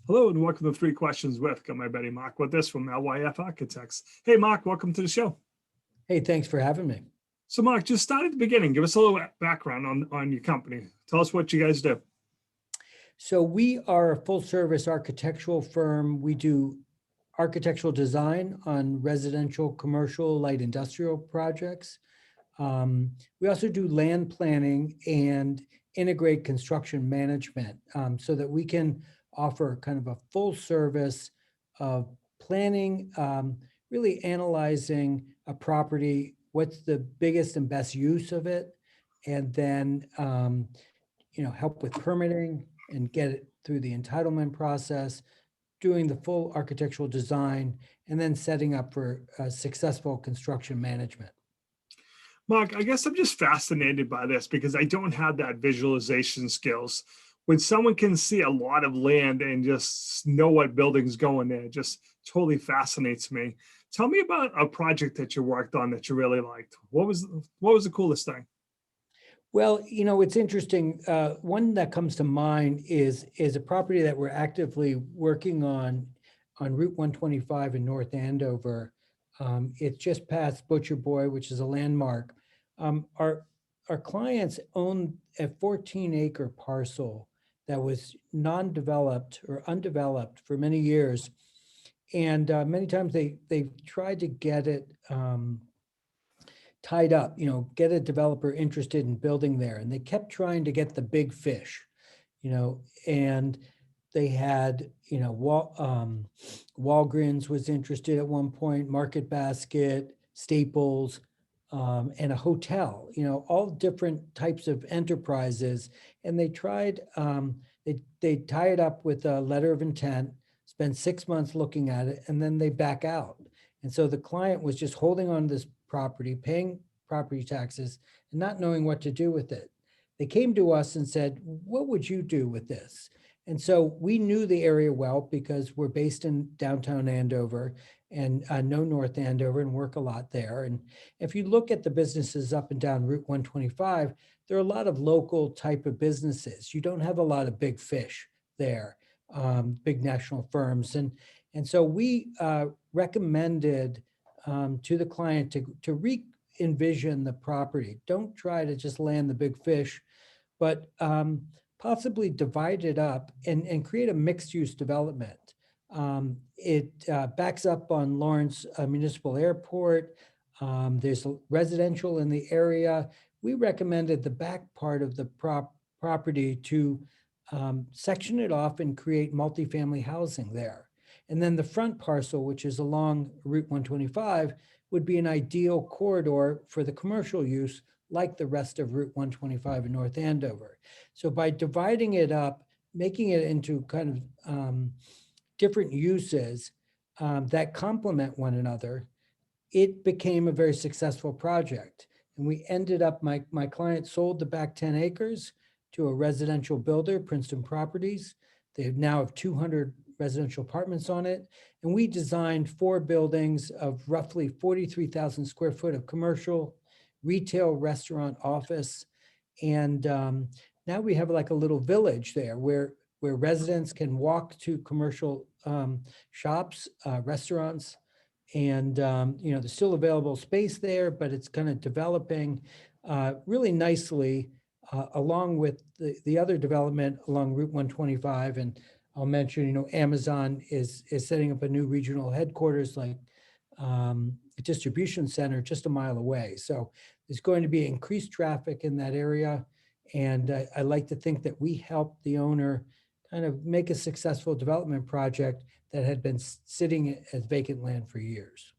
Hello and welcome to Three Questions with. Got my buddy Mark with this from LYF Architects. Hey Mark, welcome to the show. Hey, thanks for having me. So Mark, just start at the beginning. Give us a little background on your company. Tell us what you guys do. So we are a full service architectural firm. We do architectural design on residential, commercial, light industrial projects. We also do land planning and integrate construction management so that we can offer kind of a full service of planning, really analyzing a property, what's the biggest and best use of it, and then help with permitting and get it through the entitlement process, doing the full architectural design, and then setting up for successful construction management. Mark, I guess I'm just fascinated by this because I don't have that visualization skills. When someone can see a lot of land and just know what buildings go in there, it just totally fascinates me. Tell me about a project that you worked on that you really liked. What was the coolest thing? Well, it's interesting. One that comes to mind is a property that we're actively working on Route 125 in North Andover. It's just past Butcher Boy, which is a landmark. Our clients own a 14-acre parcel that was non-developed or undeveloped for many years. And many times they've tried to get it tied up, get a developer interested in building there. And they kept trying to get the big fish, and they had, Walgreens was interested at one point, Market Basket, Staples, and a hotel, all different types of enterprises. And they tried, they tie it up with a letter of intent, spend 6 months looking at it, and then they back out. And so the client was just holding on to this property, paying property taxes, and not knowing what to do with it. They came to us and said, what would you do with this? And so we knew the area well because we're based in downtown Andover and know North Andover and work a lot there. And if you look at the businesses up and down Route 125, there are a lot of local type of businesses. You don't have a lot of big fish there, big national firms. And so we recommended to the client to re-envision the property. Don't try to just land the big fish, but possibly divide it up and create a mixed-use development. It backs up on Lawrence Municipal Airport. There's residential in the area. We recommended the back part of the property to section it off and create multifamily housing there. And then the front parcel, which is along Route 125, would be an ideal corridor for the commercial use, like the rest of Route 125 in North Andover. So by dividing it up, making it into kind of different uses that complement one another, it became a very successful project. And we ended up, my client sold the back 10 acres to a residential builder, Princeton Properties. They now have 200 residential apartments on it. And we designed 4 buildings of roughly 43,000 square foot of commercial, retail, restaurant, office. And now we have like a little village there where residents can walk to commercial shops, restaurants, and there's still available space there, but it's kind of developing really nicely along with the other development along Route 125. And I'll mention, Amazon is setting up a new regional headquarters, like a distribution center just a mile away. So there's going to be increased traffic in that area. And I like to think that we helped the owner kind of make a successful development project that had been sitting as vacant land for years.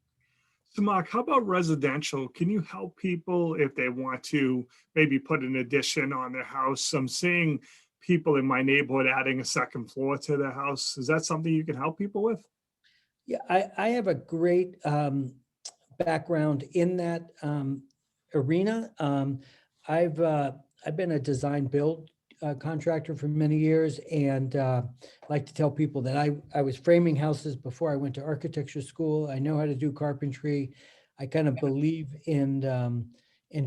So Mark, how about residential? Can you help people if they want to maybe put an addition on their house? I'm seeing people in my neighborhood adding a second floor to their house. Is that something you can help people with? Yeah, I have a great background in that arena. I've been a design build contractor for many years, and like to tell people that I was framing houses before I went to architecture school. I know how to do carpentry. I kind of believe in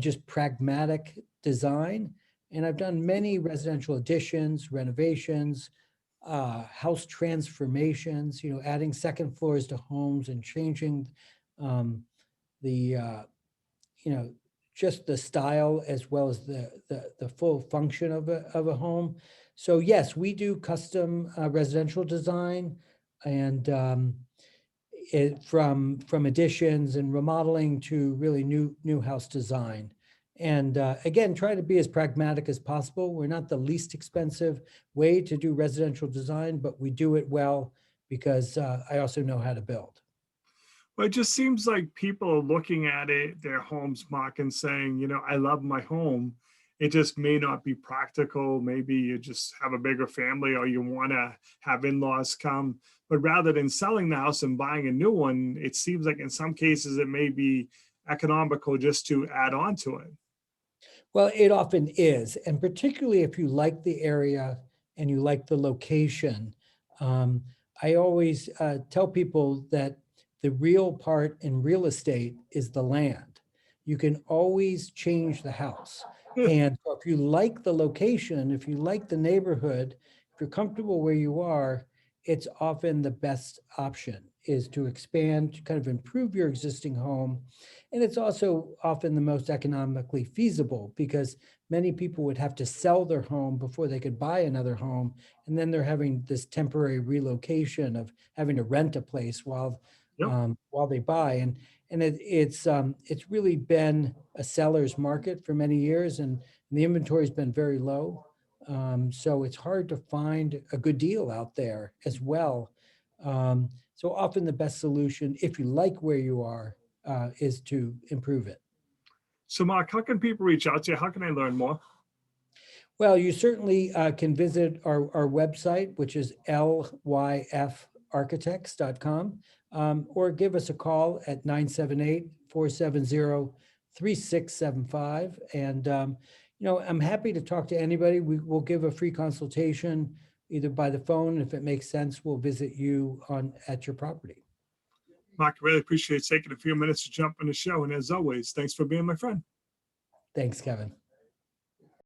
just pragmatic design, and I've done many residential additions, renovations, house transformations, adding second floors to homes and changing um, the, just the style as well as the full function of a home. So yes, we do custom residential design and from additions and remodeling to really new house design. And again, try to be as pragmatic as possible. We're not the least expensive way to do residential design, but we do it well because I also know how to build. Well, it just seems like people are looking at it, their homes, Mark, and saying, I love my home. It just may not be practical. Maybe you just have a bigger family or you want to have in-laws come. But rather than selling the house and buying a new one, it seems like in some cases it may be economical just to add on to it. Well, it often is, and particularly if you like the area and you like the location. Um, I always tell people that the real part in real estate is the land. You can always change the house. Yeah. And so if you like the location, if you like the neighborhood, if you're comfortable where you are, it's often the best option is to expand, to kind of improve your existing home. And it's also often the most economically feasible because many people would have to sell their home before they could buy another home. And then they're having this temporary relocation of having to rent a place Yep. while they buy. And it's really been a seller's market for many years, and the inventory's been very low. So it's hard to find a good deal out there as well. So often the best solution, if you like where you are, is to improve it. So, Mark, how can people reach out to you? How can I learn more? Well, you certainly can visit our website, which is lyfarchitects.com, or give us a call at 978-470-3675. And, I'm happy to talk to anybody. We will give a free consultation either by the phone. If it makes sense, we'll visit you at your property. Mark, I really appreciate taking a few minutes to jump on the show. And as always, thanks for being my friend. Thanks, Kevin.